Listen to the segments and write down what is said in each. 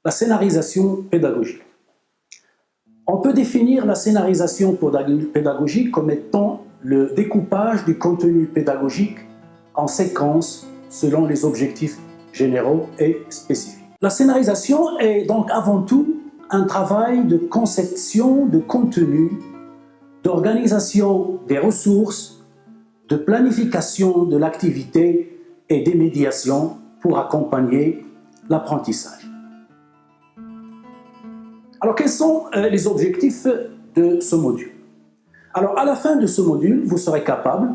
La scénarisation pédagogique. On peut définir la scénarisation pédagogique comme étant le découpage du contenu pédagogique en séquences selon les objectifs généraux et spécifiques. La scénarisation est donc avant tout un travail de conception de contenu, d'organisation des ressources, de planification de l'activité et des médiations pour accompagner l'apprentissage. Alors, quels sont les objectifs de ce module? Alors, à la fin de ce module, vous serez capable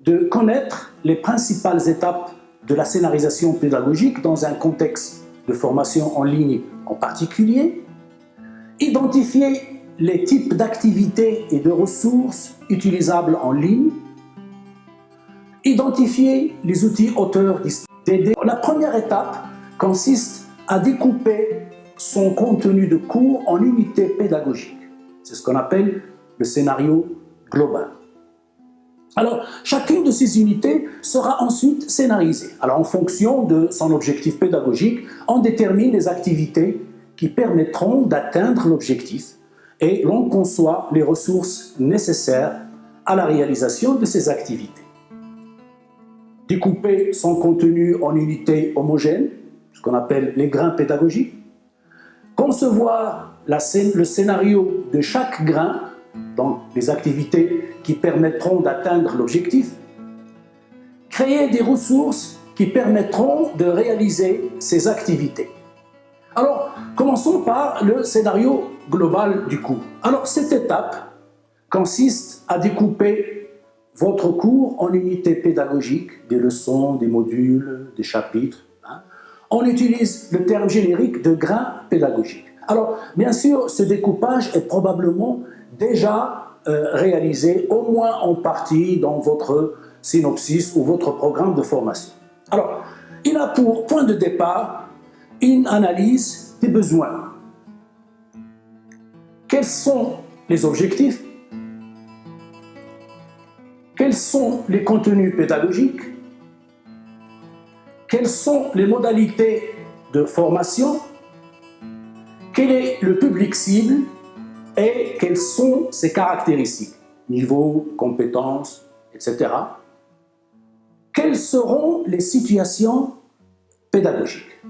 de connaître les principales étapes de la scénarisation pédagogique dans un contexte de formation en ligne en particulier, identifier les types d'activités et de ressources utilisables en ligne, identifier les outils auteurs d'aider. La première étape consiste à découper son contenu de cours en unités pédagogiques. C'est ce qu'on appelle le scénario global. Alors, chacune de ces unités sera ensuite scénarisée. Alors, en fonction de son objectif pédagogique, on détermine les activités qui permettront d'atteindre l'objectif et l'on conçoit les ressources nécessaires à la réalisation de ces activités. Découper son contenu en unités homogènes, ce qu'on appelle les grains pédagogiques. Concevoir le scénario de chaque grain, donc les activités qui permettront d'atteindre l'objectif. Créer des ressources qui permettront de réaliser ces activités. Alors, commençons par le scénario global du cours. Alors, cette étape consiste à découper votre cours en unités pédagogiques, des leçons, des modules, des chapitres. On utilise le terme générique de grains pédagogiques. Alors, bien sûr, ce découpage est probablement déjà réalisé, au moins en partie, dans votre synopsis ou votre programme de formation. Alors, il a pour point de départ une analyse des besoins. Quels sont les objectifs? Quels sont les contenus pédagogiques? Quelles sont les modalités de formation? Quel est le public cible? Et quelles sont ses caractéristiques? Niveau, compétences, etc. Quelles seront les situations pédagogiques?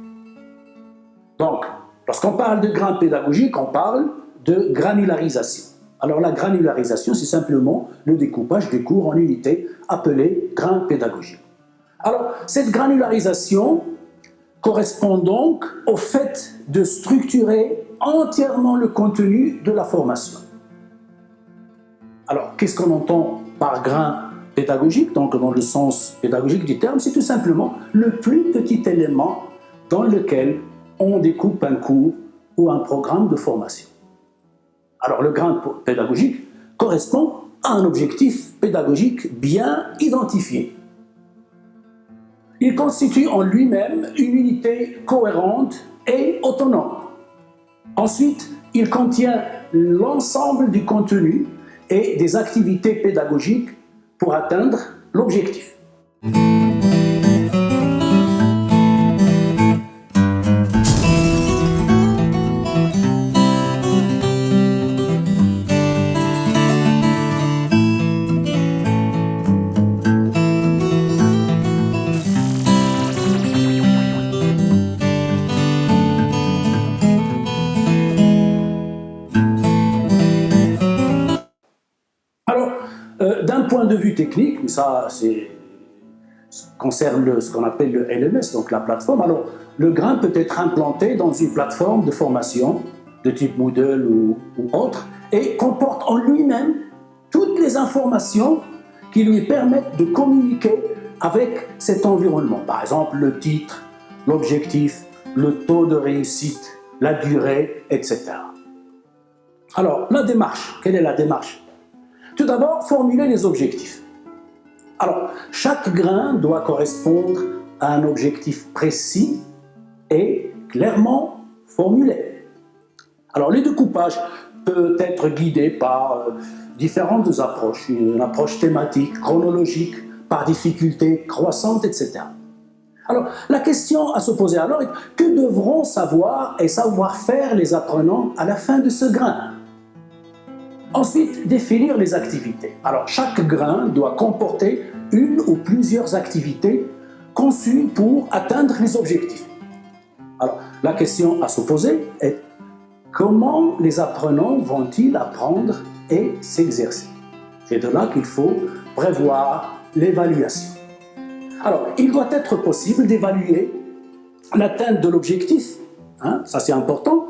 Donc, lorsqu'on parle de grains pédagogiques, on parle de granularisation. Alors la granularisation, c'est simplement le découpage des cours en unités appelées grains pédagogiques. Alors, cette granularisation correspond donc au fait de structurer entièrement le contenu de la formation. Alors, qu'est-ce qu'on entend par grain pédagogique? Donc, dans le sens pédagogique du terme, c'est tout simplement le plus petit élément dans lequel on découpe un cours ou un programme de formation. Alors, le grain pédagogique correspond à un objectif pédagogique bien identifié. Il constitue en lui-même une unité cohérente et autonome. Ensuite, il contient l'ensemble du contenu et des activités pédagogiques pour atteindre l'objectif. D'un point de vue technique, mais ça concerne ce qu'on appelle le LMS, donc la plateforme. Alors, le grain peut être implanté dans une plateforme de formation de type Moodle ou autre et comporte en lui-même toutes les informations qui lui permettent de communiquer avec cet environnement. Par exemple, le titre, l'objectif, le taux de réussite, la durée, etc. Alors, la démarche, quelle est la démarche? Tout d'abord, formuler les objectifs. Alors, chaque grain doit correspondre à un objectif précis et clairement formulé. Alors, le découpage peut être guidé par différentes approches, une approche thématique, chronologique, par difficulté croissante, etc. Alors, la question à se poser alors est que devront savoir et savoir-faire les apprenants à la fin de ce grain? Ensuite, définir les activités. Alors, chaque grain doit comporter une ou plusieurs activités conçues pour atteindre les objectifs. Alors, la question à se poser est comment les apprenants vont-ils apprendre et s'exercer? C'est de là qu'il faut prévoir l'évaluation. Alors, il doit être possible d'évaluer l'atteinte de l'objectif, ça c'est important.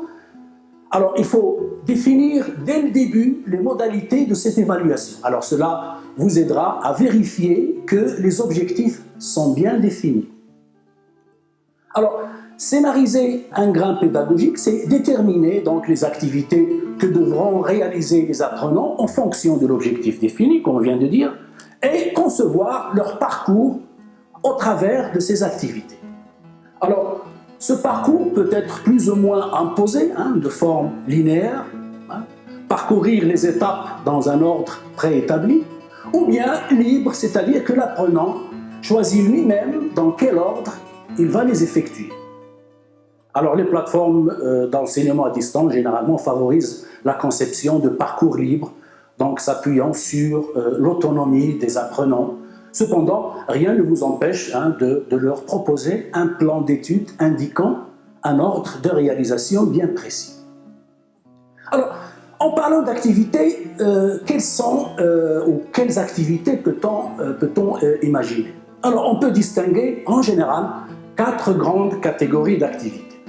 Alors, il faut définir dès le début les modalités de cette évaluation. Alors, cela vous aidera à vérifier que les objectifs sont bien définis. Alors, scénariser un grain pédagogique, c'est déterminer donc les activités que devront réaliser les apprenants en fonction de l'objectif défini, comme on vient de dire, et concevoir leur parcours au travers de ces activités. Alors, ce parcours peut être plus ou moins imposé, de forme linéaire, parcourir les étapes dans un ordre préétabli, ou bien libre, c'est-à-dire que l'apprenant choisit lui-même dans quel ordre il va les effectuer. Alors, les plateformes d'enseignement à distance, généralement, favorisent la conception de parcours libres, donc s'appuyant sur l'autonomie des apprenants. Cependant, rien ne vous empêche de leur proposer un plan d'études indiquant un ordre de réalisation bien précis. Alors, en parlant d'activités, quelles activités peut-on imaginer? Alors, on peut distinguer en général 4 grandes catégories d'activités.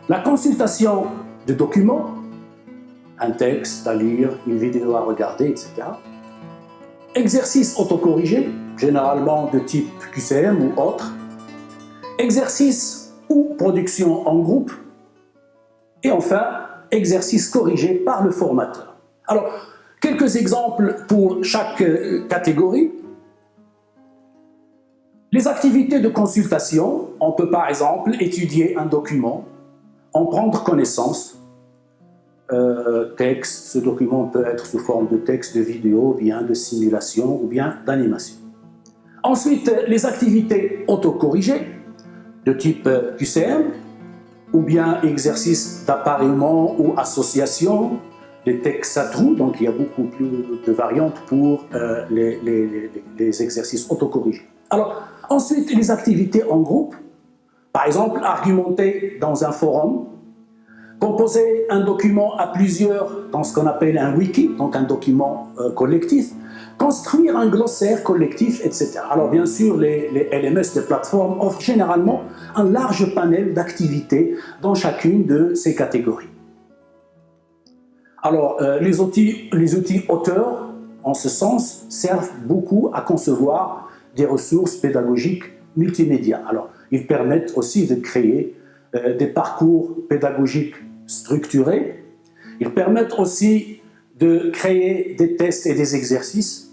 La consultation de documents, un texte à lire, une vidéo à regarder, etc. Exercices autocorrigés, généralement de type QCM ou autre. Exercices ou production en groupe. Et enfin, exercices corrigés par le formateur. Alors, quelques exemples pour chaque catégorie. Les activités de consultation, on peut par exemple étudier un document, en prendre connaissance. Texte, ce document peut être sous forme de texte, de vidéo, bien de simulation ou bien d'animation. Ensuite, les activités autocorrigées de type QCM ou bien exercices d'appareillement ou association, les textes à trous, donc il y a beaucoup plus de variantes pour les exercices autocorrigés. Alors, ensuite, les activités en groupe, par exemple, argumenter dans un forum, composer un document à plusieurs dans ce qu'on appelle un wiki, donc un document collectif, construire un glossaire collectif, etc. Alors bien sûr, les LMS de plateforme offrent généralement un large panel d'activités dans chacune de ces catégories. Alors les outils auteurs, en ce sens, servent beaucoup à concevoir des ressources pédagogiques multimédia. Alors ils permettent aussi de créer des parcours pédagogiques structurés. Ils permettent aussi de créer des tests et des exercices.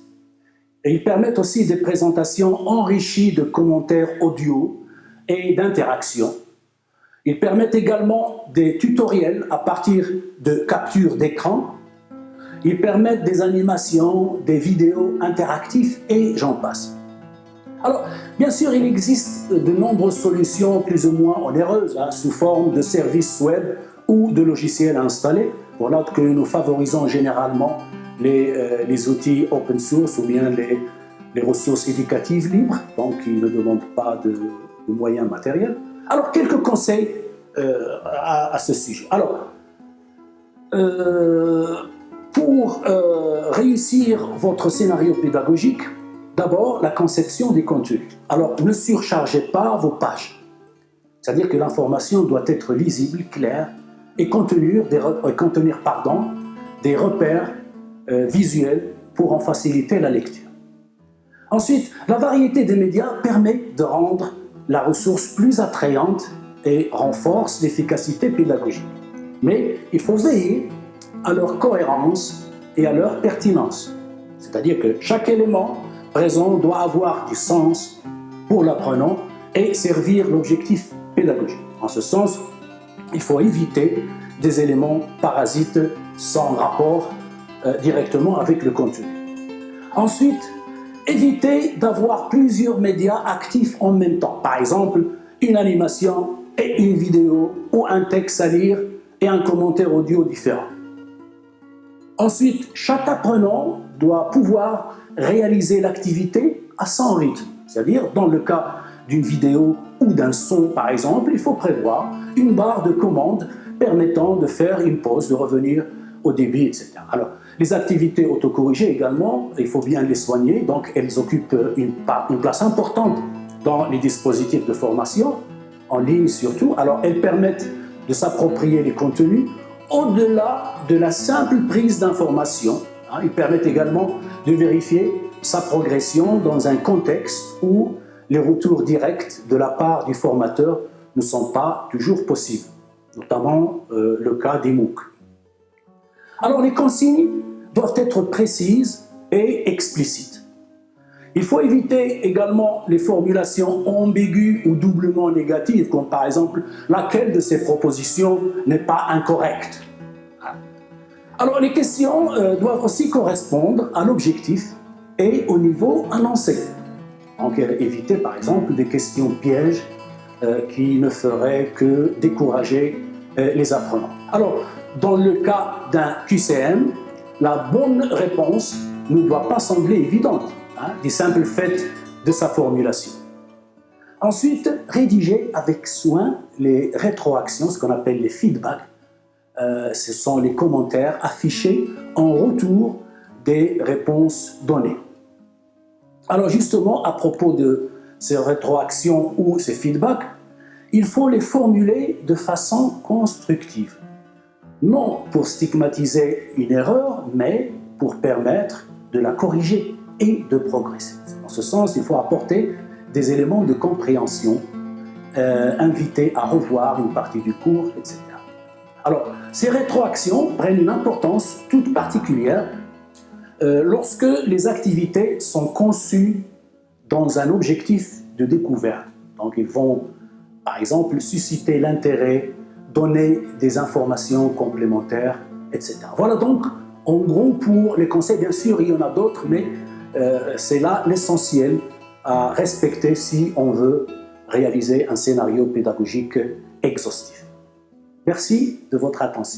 Et ils permettent aussi des présentations enrichies de commentaires audio et d'interactions. Ils permettent également des tutoriels à partir de captures d'écran. Ils permettent des animations, des vidéos interactives et j'en passe. Alors, bien sûr, il existe de nombreuses solutions plus ou moins onéreuses, sous forme de services web ou de logiciels installés. Voilà que nous favorisons généralement les outils open source ou bien les ressources éducatives libres, donc qui ne demandent pas de moyens matériels. Alors, quelques conseils à ce sujet. Alors, pour réussir votre scénario pédagogique, d'abord, la conception des contenus. Alors, ne surchargez pas vos pages. C'est-à-dire que l'information doit être lisible, claire, et contenir des repères visuels pour en faciliter la lecture. Ensuite, la variété des médias permet de rendre la ressource plus attrayante et renforce l'efficacité pédagogique. Mais il faut veiller à leur cohérence et à leur pertinence. C'est-à-dire que chaque élément présent doit avoir du sens pour l'apprenant et servir l'objectif pédagogique. En ce sens, il faut éviter des éléments parasites sans rapport directement avec le contenu. Ensuite, éviter d'avoir plusieurs médias actifs en même temps. Par exemple, une animation et une vidéo ou un texte à lire et un commentaire audio différent. Ensuite, chaque apprenant doit pouvoir réaliser l'activité à son rythme. C'est-à-dire, dans le cas d'une vidéo ou d'un son, par exemple, il faut prévoir une barre de commande permettant de faire une pause, de revenir au début, etc. Alors, les activités autocorrigées également, il faut bien les soigner, donc elles occupent une place importante dans les dispositifs de formation, en ligne surtout. Alors, elles permettent de s'approprier les contenus au-delà de la simple prise d'information. Ils permettent également de vérifier sa progression dans un contexte où les retours directs de la part du formateur ne sont pas toujours possibles, notamment le cas des MOOC. Alors les consignes doivent être précises et explicites. Il faut éviter également les formulations ambiguës ou doublement négatives, comme par exemple « laquelle de ces propositions n'est pas incorrecte ». Alors les questions doivent aussi correspondre à l'objectif et au niveau annoncé. Donc éviter par exemple des questions pièges qui ne feraient que décourager les apprenants. Alors, dans le cas d'un QCM, la bonne réponse ne doit pas sembler évidente, du simple fait de sa formulation. Ensuite, rédiger avec soin les rétroactions, ce qu'on appelle les feedbacks. Ce sont les commentaires affichés en retour des réponses données. Alors justement, à propos de ces rétroactions ou ces feedbacks, il faut les formuler de façon constructive. Non pour stigmatiser une erreur, mais pour permettre de la corriger et de progresser. Dans ce sens, il faut apporter des éléments de compréhension, inviter à revoir une partie du cours, etc. Alors, ces rétroactions prennent une importance toute particulière lorsque les activités sont conçues dans un objectif de découverte. Donc, ils vont, par exemple, susciter l'intérêt, donner des informations complémentaires, etc. Voilà donc, en gros, pour les conseils. Bien sûr, il y en a d'autres, mais c'est là l'essentiel à respecter si on veut réaliser un scénario pédagogique exhaustif. Merci de votre attention.